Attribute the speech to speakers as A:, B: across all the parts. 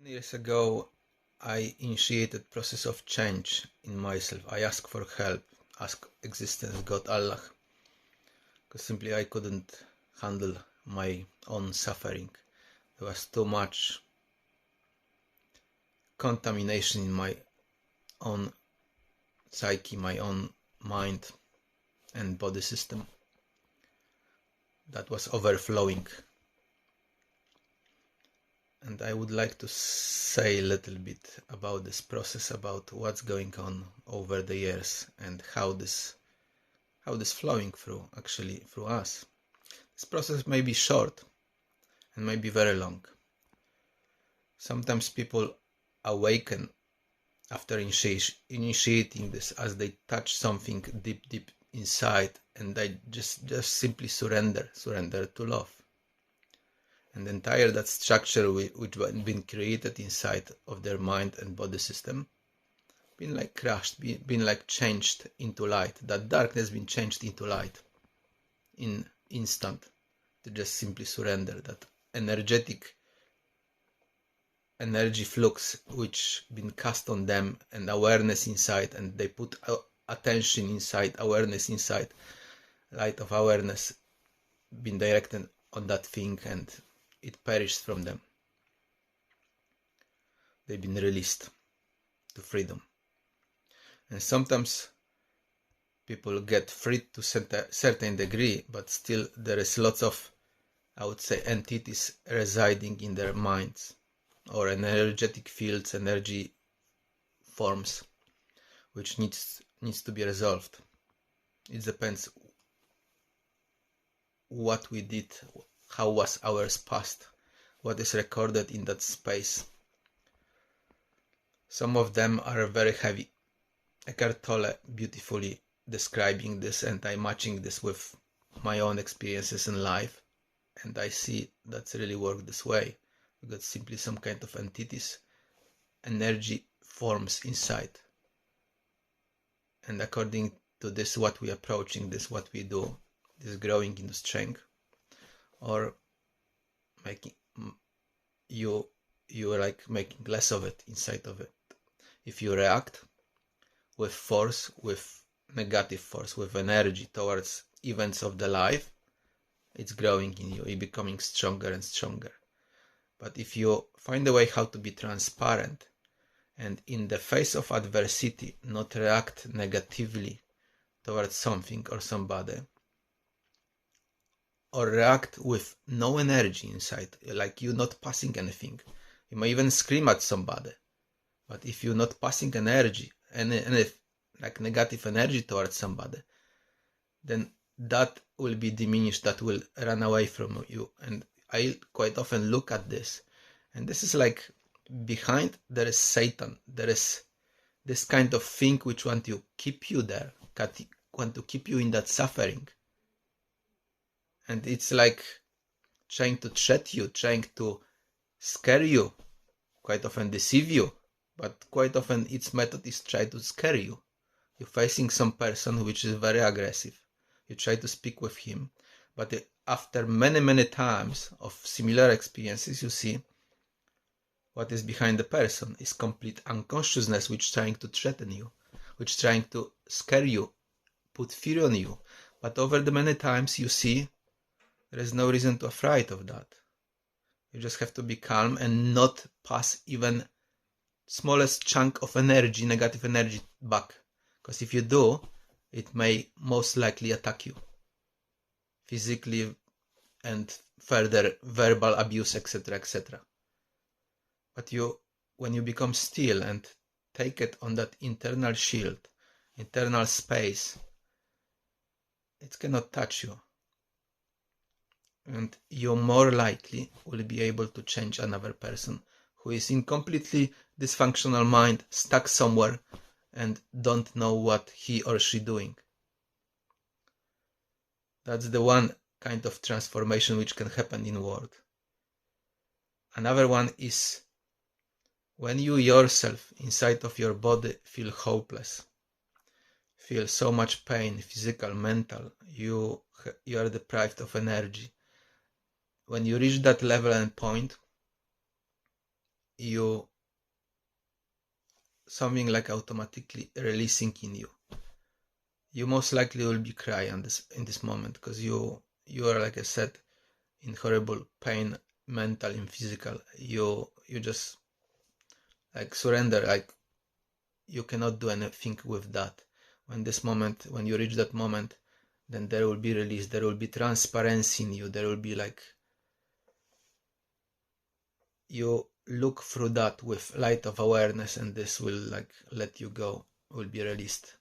A: Years ago, I initiated process of change in myself. I asked for help, asked existence, God, Allah, because simply I couldn't handle my own suffering. There was too much contamination in my own psyche, my own mind and body system that was overflowing. And I would like to say a little bit about this process, about what's going on over the years and how this flowing through us. This process may be short and may be very long. Sometimes people awaken after initiating this as they touch something deep inside, and they just simply surrender to love. And entire that structure which had been created inside of their mind and body system been like crushed, been like changed into light. That darkness been changed into light in instant. To just simply surrender that energetic energy flux which been cast on them, and awareness inside, and they put attention inside, awareness inside, light of awareness been directed on that thing, and it perished from them. They've been released to freedom. And sometimes people get freed to a certain degree, but still there is lots of, I would say, entities residing in their minds, or energetic fields, energy forms, which needs to be resolved. It depends what we did, how was ours past, what is recorded in that space. Some of them are very heavy. Eckhart Tolle beautifully describing this, and I'm matching this with my own experiences in life, and I see that's really worked this way. We got simply some kind of entities, energy forms inside, and according to this, what we approaching, this what we do, this growing into strength, or making you like making less of it inside of it. If you react with force, with negative force, with energy towards events of the life, it's growing in you, you're becoming stronger and stronger. But if you find a way how to be transparent, and in the face of adversity not react negatively towards something or somebody, or react with no energy inside, like you're not passing anything. You may even scream at somebody, but if you're not passing energy, any like negative energy towards somebody, then that will be diminished, that will run away from you. And I quite often look at this, and this is like behind there is Satan, there is this kind of thing which want to keep you there, want to keep you in that suffering. And it's like trying to threat you, trying to scare you, quite often deceive you, but quite often its method is try to scare you. You're facing some person which is very aggressive. You try to speak with him, but after many times of similar experiences, you see what is behind the person is complete unconsciousness, which is trying to threaten you, which is trying to scare you, put fear on you. But over the many times you see there is no reason to be afraid of that. You just have to be calm and not pass even smallest chunk of energy, negative energy back. Because if you do, it may most likely attack you physically and further verbal abuse, etc., etc. But when you become still and take it on that internal shield, internal space, it cannot touch you. And you more likely will be able to change another person who is in completely dysfunctional mind, stuck somewhere, and don't know what he or she doing. That's the one kind of transformation which can happen in world. Another one is when you yourself inside of your body feel hopeless, feel so much pain, physical, mental, you are deprived of energy. When you reach that level and point, you something like automatically releasing in you. You most likely will be crying in this moment because you are, like I said, in horrible pain, mental and physical. You just like surrender, like you cannot do anything with that. When you reach that moment, then there will be release, there will be transparency in you, there will be like, you look through that with light of awareness, and this will like let you go, will be released.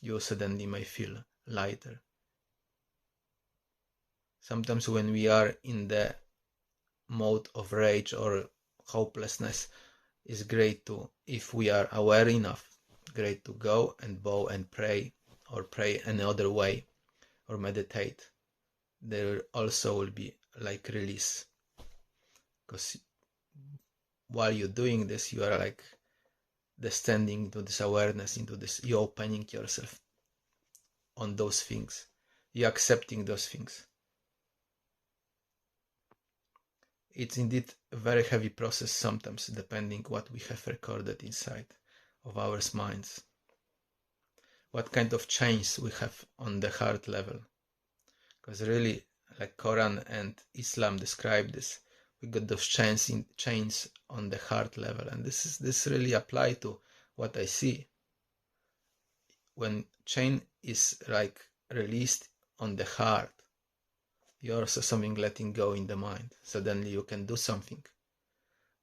A: You suddenly may feel lighter. Sometimes when we are in the mode of rage or hopelessness, it's great to, if we are aware enough, great to go and bow and pray, or pray another way, or meditate. There also will be like release, because while you're doing this, you are like descending into this awareness, into this, you're opening yourself on those things, you're accepting those things. It's indeed a very heavy process sometimes, depending what we have recorded inside of our minds, what kind of chains we have on the heart level. Because really, like Quran and Islam describe this, we got those chains on the heart level, and this really apply to what I see. When chain is like released on the heart, you also something letting go in the mind. Suddenly you can do something.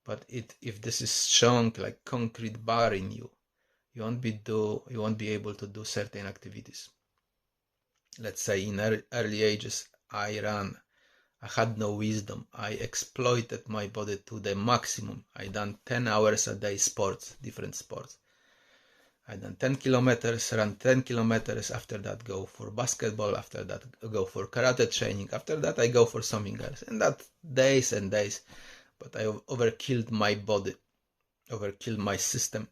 A: But if this is shown like concrete bar in you, you won't be able to do certain activities. Let's say in early ages, I had no wisdom. I exploited my body to the maximum. I done 10 hours a day sports, different sports. I done 10 kilometers, run 10 kilometers, after that go for basketball, after that go for karate training, after that I go for something else. And that days and days, but I overkilled my body, overkilled my system.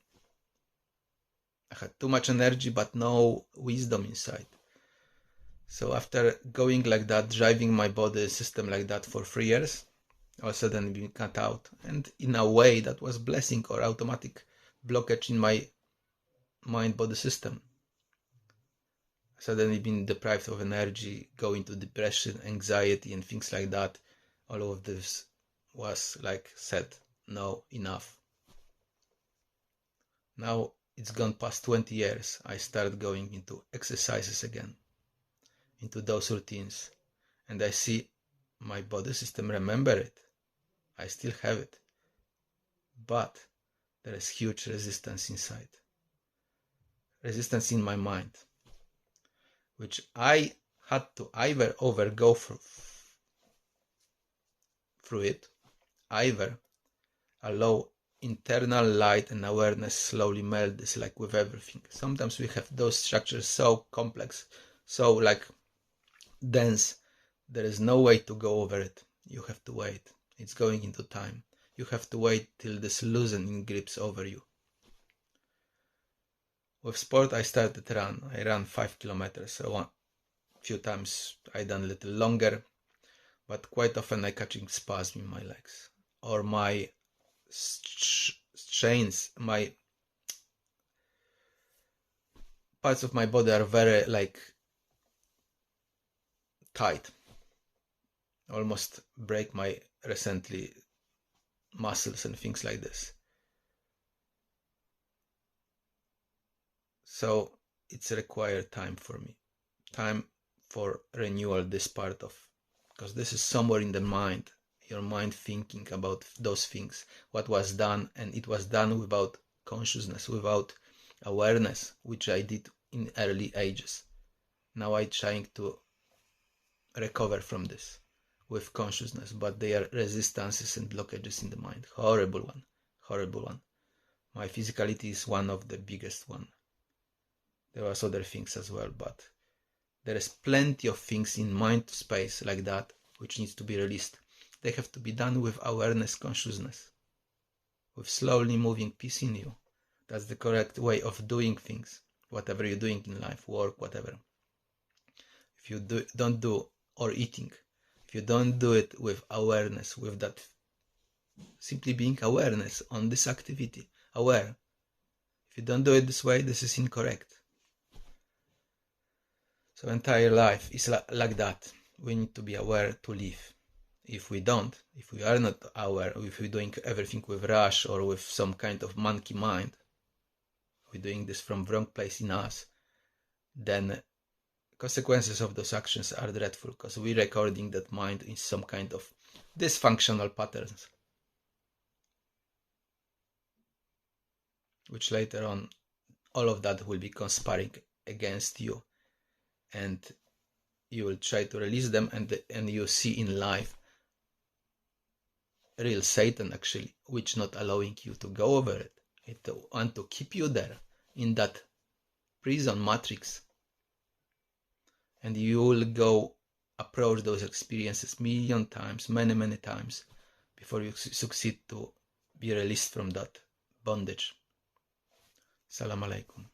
A: I had too much energy, but no wisdom inside. So after going like that, driving my body system like that for 3 years, all of a sudden being cut out. And in a way that was blessing or automatic blockage in my mind-body system. Suddenly being deprived of energy, going to depression, anxiety and things like that. All of this was like said, no, enough. Now it's gone past 20 years. I started going into exercises again, into those routines, and I see my body system remember it. I still have it, but there is huge resistance inside, resistance in my mind, which I had to either go through it, either allow internal light and awareness slowly melt this, like with everything. Sometimes we have those structures so complex, so like dense, there is no way to go over it. You have to wait. It's going into time. You have to wait till this loosening grips over you. With sport, I started run. I ran 5 kilometers. So a few times I done a little longer, but quite often I catching spasm in my legs, or my chains, my parts of my body are very like tight, almost break my recently muscles and things like this. So it's required time for me, time for renewal, this part of, because this is somewhere in the mind, your mind thinking about those things, what was done, and it was done without consciousness, without awareness, which I did in early ages. Now I'm trying to recover from this with consciousness, but they are resistances and blockages in the mind. Horrible one, horrible one. My physicality is one of the biggest one. There was other things as well, but there is plenty of things in mind space like that which needs to be released. They have to be done with awareness, consciousness, with slowly moving peace in you. That's the correct way of doing things, whatever you're doing in life, work, whatever. If you don't do, or eating, if you don't do it with awareness, with that simply being awareness on this activity, aware. If you don't do it this way, this is incorrect. So entire life is like that. We need to be aware to live. If we don't, if we are not aware, if we're doing everything with rush or with some kind of monkey mind, we're doing this from wrong place in us, then consequences of those actions are dreadful, because we're recording that mind in some kind of dysfunctional patterns, which later on, all of that will be conspiring against you, and you will try to release them, and you see in life real Satan, actually, which not allowing you to go over it. It want to keep you there in that prison matrix, and you will go approach those experiences million times, many times, before you succeed to be released from that bondage. Salam alaikum.